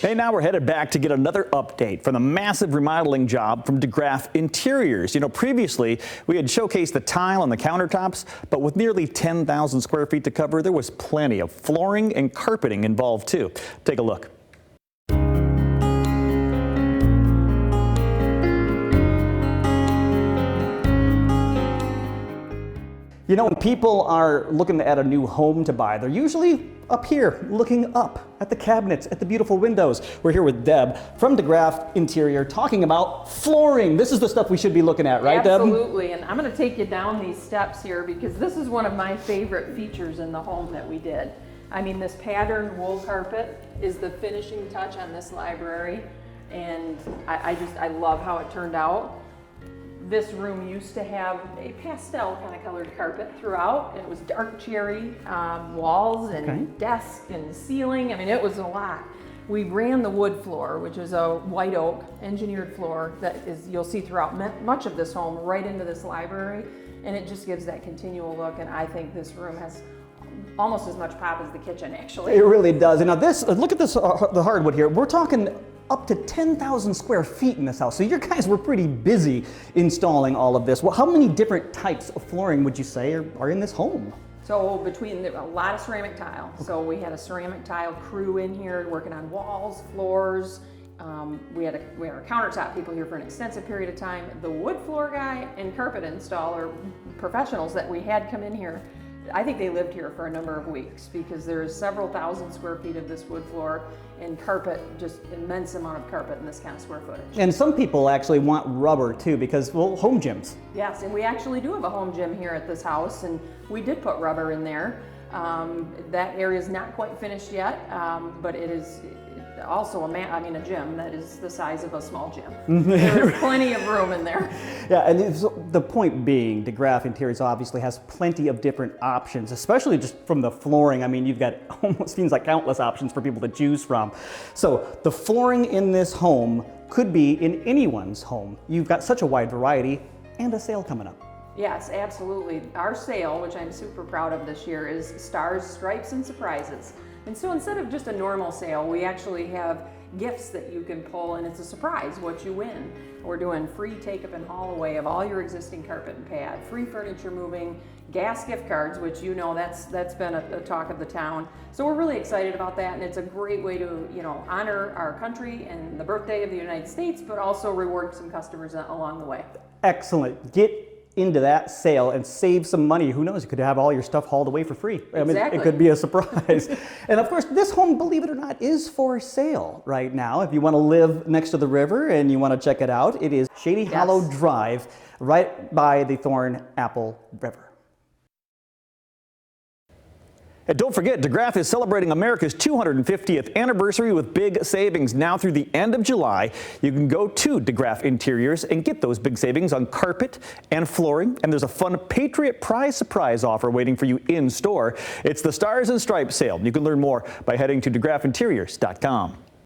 Hey, now we're headed back to get another update from the massive remodeling job from DeGraaf Interiors. You know, previously we had showcased the tile on the countertops, but with nearly 10,000 square feet to cover, there was plenty of flooring and carpeting involved too. Take a look. You know, when people are looking at a new home to buy, they're usually up here looking up at the cabinets, at the beautiful windows. We're here with Deb from DeGraaf Interior talking about flooring. This is the stuff we should be looking at, right, Deb? Absolutely, and I'm going to take you down these steps here because this is one of my favorite features in the home that we did. I mean, this patterned wool carpet is the finishing touch on this library, and I love how it turned out. This room used to have a pastel kind of colored carpet throughout. It was dark cherry walls and desk and ceiling. I mean, it was a lot. We ran the wood floor, which is a white oak engineered floor that is you'll see throughout much of this home right into this library, and it just gives that continual look. And I think this room has almost as much pop as the kitchen, actually. It really does. And now this, look at this, the hardwood here. We're talking up to 10,000 square feet in this house. So you guys were pretty busy installing all of this. Well, how many different types of flooring would you say are in this home? So between a lot of ceramic tile. So we had a ceramic tile crew in here working on walls, floors. We had our countertop people here for an extensive period of time. The wood floor guy and carpet installer professionals that we had come in here, I think they lived here for a number of weeks because there's several thousand square feet of this wood floor and carpet, just immense amount of carpet in this kind of square footage. And some people actually want rubber too because, well, home gyms. Yes, and we actually do have a home gym here at this house, and we did put rubber in there. That area is not quite finished yet, but it is also a gym that is the size of a small gym. There's plenty of room in there. Yeah, and the point being, DeGraaf Interiors obviously has plenty of different options, especially just from the flooring. I mean, you've got almost seems like countless options for people to choose from. So the flooring in this home could be in anyone's home. You've got such a wide variety and a sale coming up. Yes, absolutely. Our sale, which I'm super proud of this year, is Stars, Stripes, and Surprises. And so instead of just a normal sale, we actually have gifts that you can pull, and it's a surprise what you win. We're doing free take-up and haul away of all your existing carpet and pad, free furniture moving, gas gift cards, which you know that's been a talk of the town. So we're really excited about that, and it's a great way to honor our country and the birthday of the United States, but also reward some customers along the way. Excellent. Get into that sale and save some money. Who knows, you could have all your stuff hauled away for free. Exactly. I mean, it could be a surprise. And of course, this home, believe it or not, is for sale right now. If you want to live next to the river and you want to check it out, it is Shady Hollow Drive, right by the Thorn Apple River. And don't forget, DeGraaf is celebrating America's 250th anniversary with big savings now through the end of July. You can go to DeGraaf Interiors and get those big savings on carpet and flooring. And there's a fun Patriot Prize surprise offer waiting for you in store. It's the Stars and Stripes sale. You can learn more by heading to DeGraafInteriors.com.